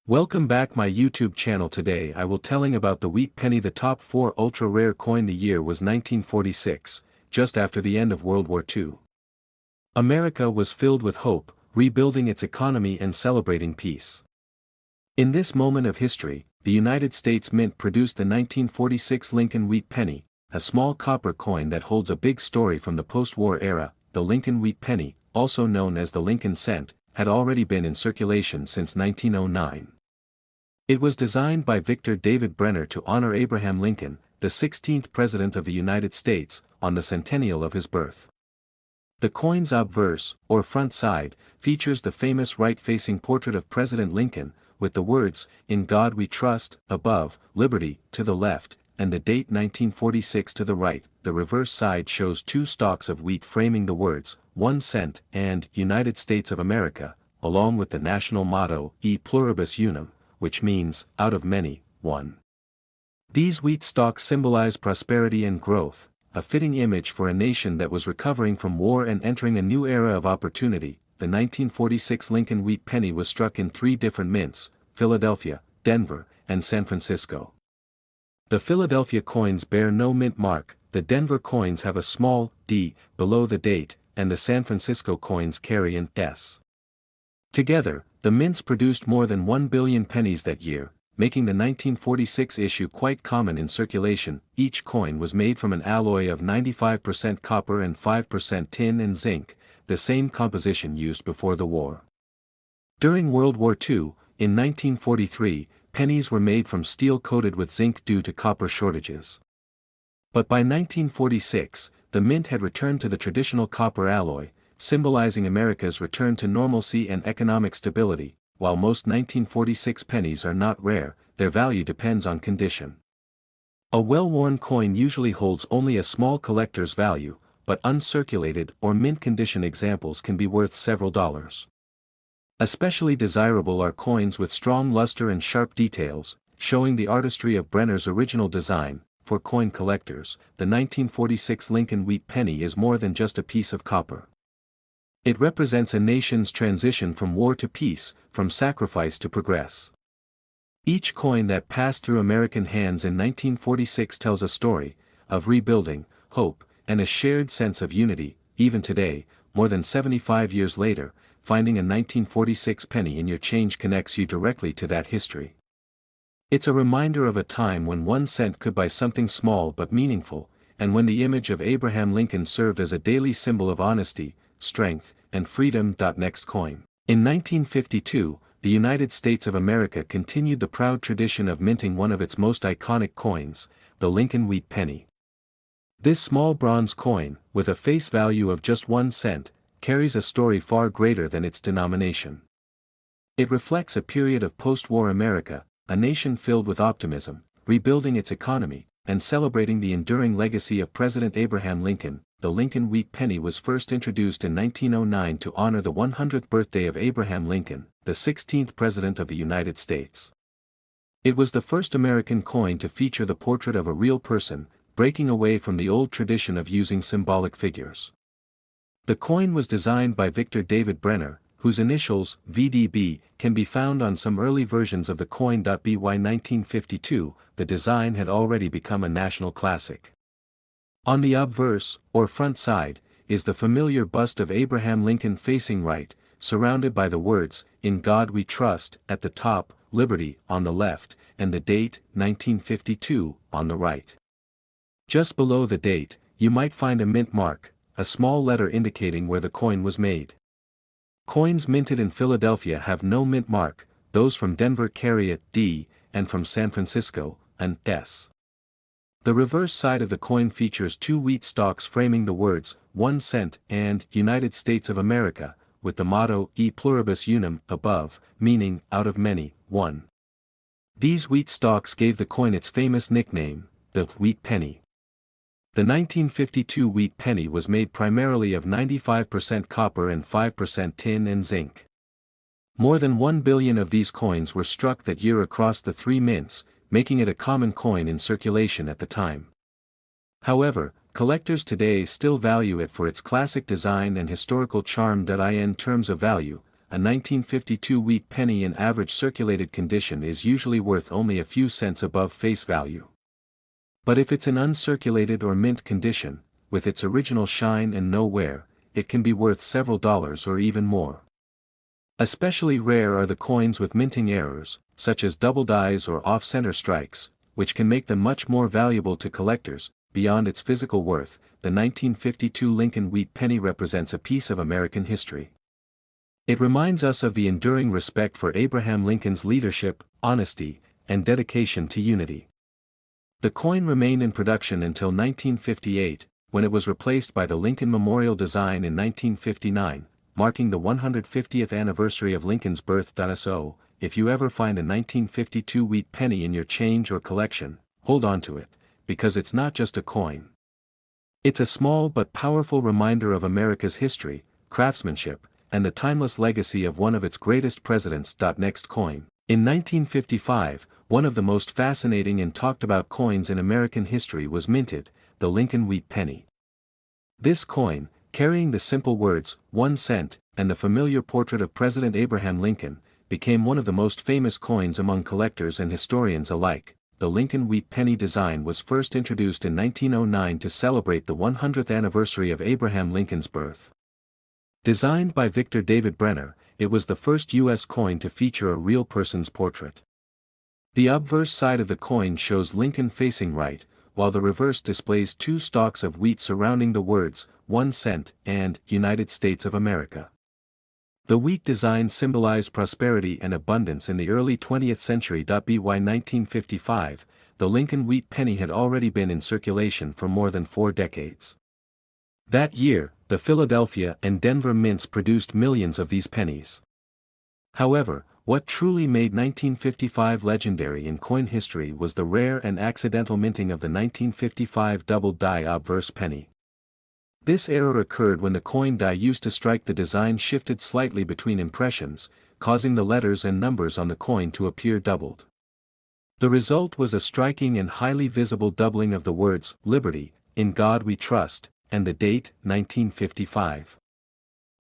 Welcome back my YouTube channel. Today I will telling about the wheat penny. The top 4 ultra-rare coin. The year was 1946, just after the end of World War II. America was filled with hope, rebuilding its economy and celebrating peace. In this moment of history, the United States Mint produced the 1946 Lincoln Wheat Penny, a small copper coin that holds a big story from the post-war era. The Lincoln Wheat Penny, also known as the Lincoln Cent, had already been in circulation since 1909. It was designed by Victor David Brenner to honor Abraham Lincoln, the 16th President of the United States, on the centennial of his birth. The coin's obverse, or front side, features the famous right-facing portrait of President Lincoln, with the words, "In God We Trust," above, "Liberty," to the left, and the date 1946 to the right. The reverse side shows 2 stalks of wheat framing the words, 1 cent, and United States of America, along with the national motto, E pluribus unum, which means, out of many, one. These wheat stalks symbolize prosperity and growth, a fitting image for a nation that was recovering from war and entering a new era of opportunity. The 1946 Lincoln Wheat Penny was struck in 3 different mints, Philadelphia, Denver, and San Francisco. The Philadelphia coins bear no mint mark, the Denver coins have a small d below the date, and the San Francisco coins carry an S. Together, the mints produced more than 1 billion pennies that year, making the 1946 issue quite common in circulation. Each coin was made from an alloy of 95% copper and 5% tin and zinc, the same composition used before the war. During World War II, in 1943, pennies were made from steel coated with zinc due to copper shortages. But by 1946, the mint had returned to the traditional copper alloy, symbolizing America's return to normalcy and economic stability. While most 1946 pennies are not rare, their value depends on condition. A well-worn coin usually holds only a small collector's value, but uncirculated or mint condition examples can be worth several dollars. Especially desirable are coins with strong luster and sharp details, showing the artistry of Brenner's original design. For coin collectors, the 1946 Lincoln Wheat Penny is more than just a piece of copper. It represents a nation's transition from war to peace, from sacrifice to progress. Each coin that passed through American hands in 1946 tells a story of rebuilding, hope, and a shared sense of unity. Even today, more than 75 years later, finding a 1946 penny in your change connects you directly to that history. It's a reminder of a time when 1 cent could buy something small but meaningful, and when the image of Abraham Lincoln served as a daily symbol of honesty, strength, and freedom. Next coin. In 1952, the United States of America continued the proud tradition of minting one of its most iconic coins, the Lincoln Wheat Penny. This small bronze coin, with a face value of just 1 cent, carries a story far greater than its denomination. It reflects a period of post-war America, a nation filled with optimism, rebuilding its economy, and celebrating the enduring legacy of President Abraham Lincoln. The Lincoln Wheat Penny was first introduced in 1909 to honor the 100th birthday of Abraham Lincoln, the 16th President of the United States. It was the first American coin to feature the portrait of a real person, breaking away from the old tradition of using symbolic figures. The coin was designed by Victor David Brenner, whose initials, VDB, can be found on some early versions of the coin. By 1952, the design had already become a national classic. On the obverse, or front side, is the familiar bust of Abraham Lincoln facing right, surrounded by the words, "In God We Trust," at the top, "Liberty," on the left, and the date, 1952, on the right. Just below the date, you might find a mint mark, a small letter indicating where the coin was made. Coins minted in Philadelphia have no mint mark, those from Denver carry a D, and from San Francisco, an S. The reverse side of the coin features 2 wheat stalks framing the words, 1 cent, and United States of America, with the motto, E pluribus unum, above, meaning, out of many, one. These wheat stalks gave the coin its famous nickname, the Wheat Penny. The 1952 Wheat Penny was made primarily of 95% copper and 5% tin and zinc. More than 1 billion of these coins were struck that year across the 3 mints, making it a common coin in circulation at the time. However, collectors today still value it for its classic design and historical charm. In terms of value, a 1952 wheat penny in average circulated condition is usually worth only a few cents above face value. But if it's in uncirculated or mint condition, with its original shine and no wear, it can be worth several dollars or even more. Especially rare are the coins with minting errors, such as double dies or off-center strikes, which can make them much more valuable to collectors. Beyond its physical worth, the 1952 Lincoln wheat penny represents a piece of American history. It reminds us of the enduring respect for Abraham Lincoln's leadership, honesty, and dedication to unity. The coin remained in production until 1958, when it was replaced by the Lincoln Memorial design in 1959, marking the 150th anniversary of Lincoln's birth. So, if you ever find a 1952 wheat penny in your change or collection, hold on to it, because it's not just a coin. It's a small but powerful reminder of America's history, craftsmanship, and the timeless legacy of one of its greatest presidents. Next coin. In 1955, one of the most fascinating and talked about coins in American history was minted, the Lincoln wheat penny. This coin, carrying the simple words, 1 cent, and the familiar portrait of President Abraham Lincoln, became one of the most famous coins among collectors and historians alike. The Lincoln wheat penny design was first introduced in 1909 to celebrate the 100th anniversary of Abraham Lincoln's birth. Designed by Victor David Brenner, it was the first U.S. coin to feature a real person's portrait. The obverse side of the coin shows Lincoln facing right, while the reverse displays two stalks of wheat surrounding the words, 1 cent, and United States of America. The wheat design symbolized prosperity and abundance in the early 20th century. By 1955, the Lincoln wheat penny had already been in circulation for more than 4 decades. That year, the Philadelphia and Denver mints produced millions of these pennies. However, what truly made 1955 legendary in coin history was the rare and accidental minting of the 1955 double die obverse penny. This error occurred when the coin die used to strike the design shifted slightly between impressions, causing the letters and numbers on the coin to appear doubled. The result was a striking and highly visible doubling of the words, Liberty, In God We Trust, and the date, 1955.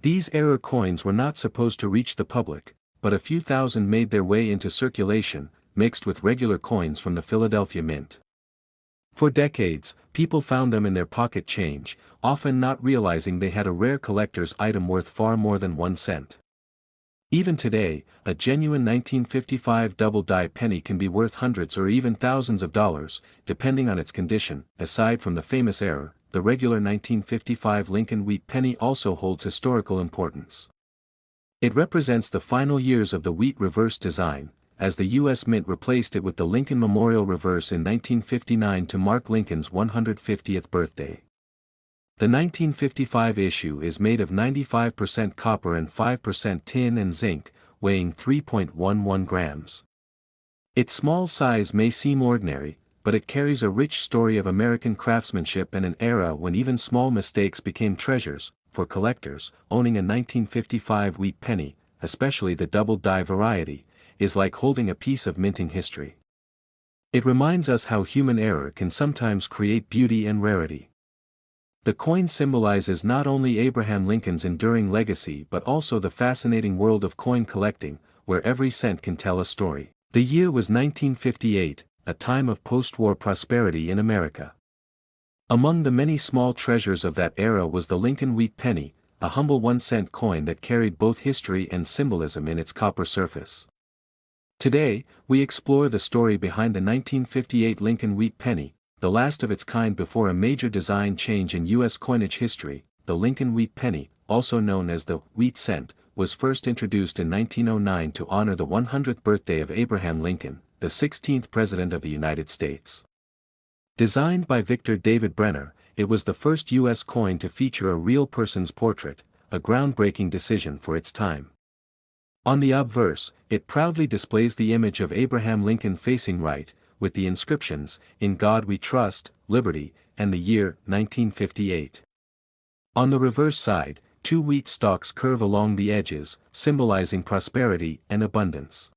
These error coins were not supposed to reach the public, but a few thousand made their way into circulation, mixed with regular coins from the Philadelphia Mint. For decades, people found them in their pocket change, often not realizing they had a rare collector's item worth far more than 1 cent. Even today, a genuine 1955 double die penny can be worth hundreds or even thousands of dollars, depending on its condition. Aside from the famous error, the regular 1955 Lincoln wheat penny also holds historical importance. It represents the final years of the wheat reverse design, as the U.S. Mint replaced it with the Lincoln Memorial reverse in 1959 to mark Lincoln's 150th birthday. The 1955 issue is made of 95% copper and 5% tin and zinc, weighing 3.11 grams. Its small size may seem ordinary, but it carries a rich story of American craftsmanship and an era when even small mistakes became treasures. For collectors, owning a 1955 wheat penny, especially the double die variety, is like holding a piece of minting history. It reminds us how human error can sometimes create beauty and rarity. The coin symbolizes not only Abraham Lincoln's enduring legacy but also the fascinating world of coin collecting, where every cent can tell a story. The year was 1958, a time of post-war prosperity in America. Among the many small treasures of that era was the Lincoln wheat penny, a humble 1-cent coin that carried both history and symbolism in its copper surface. Today, we explore the story behind the 1958 Lincoln wheat penny, the last of its kind before a major design change in U.S. coinage history. The Lincoln wheat penny, also known as the wheat cent, was first introduced in 1909 to honor the 100th birthday of Abraham Lincoln, the 16th President of the United States. Designed by Victor David Brenner, it was the first U.S. coin to feature a real person's portrait, a groundbreaking decision for its time. On the obverse, it proudly displays the image of Abraham Lincoln facing right, with the inscriptions, In God We Trust, Liberty, and the year, 1958. On the reverse side, 2 wheat stalks curve along the edges, symbolizing prosperity and abundance.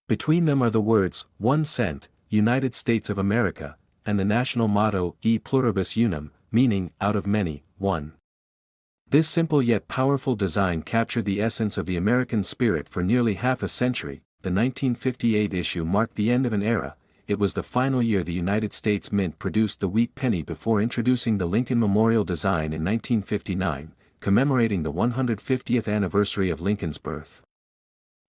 Between them are the words, 1 cent, United States of America, and the national motto, E pluribus unum, meaning, out of many, one. This simple yet powerful design captured the essence of the American spirit for nearly half a century. The 1958 issue marked the end of an era. It was the final year the United States Mint produced the wheat penny before introducing the Lincoln Memorial design in 1959, commemorating the 150th anniversary of Lincoln's birth.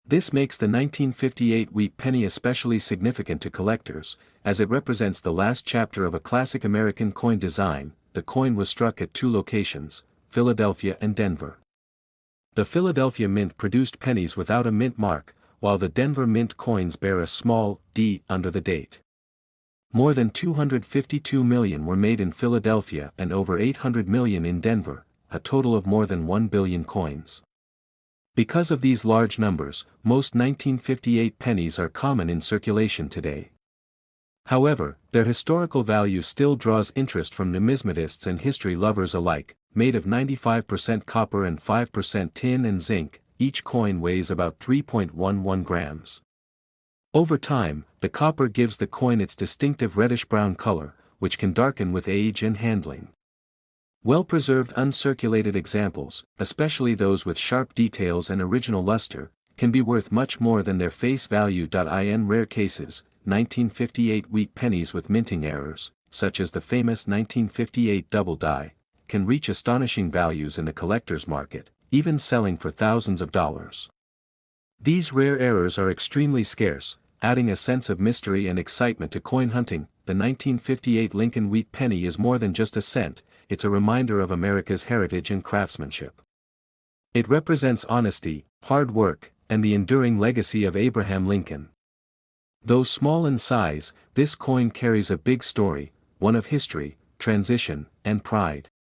This makes the 1958 wheat penny especially significant to collectors, as it represents the last chapter of a classic American coin design. The coin was struck at two locations, Philadelphia and Denver. The Philadelphia Mint produced pennies without a mint mark, while the Denver Mint coins bear a small D under the date. More than 252 million were made in Philadelphia and over 800 million in Denver, a total of more than 1 billion coins. Because of these large numbers, most 1958 pennies are common in circulation today. However, their historical value still draws interest from numismatists and history lovers alike. Made of 95% copper and 5% tin and zinc, each coin weighs about 3.11 grams. Over time, the copper gives the coin its distinctive reddish-brown color, which can darken with age and handling. Well-preserved uncirculated examples, especially those with sharp details and original luster, can be worth much more than their face value. In rare cases, 1958 wheat pennies with minting errors, such as the famous 1958 double die, can reach astonishing values in the collector's market, even selling for thousands of dollars. These rare errors are extremely scarce, adding a sense of mystery and excitement to coin hunting. The 1958 Lincoln wheat penny is more than just a cent, it's a reminder of America's heritage and craftsmanship. It represents honesty, hard work, and the enduring legacy of Abraham Lincoln. Though small in size, this coin carries a big story, one of history, transition, and pride.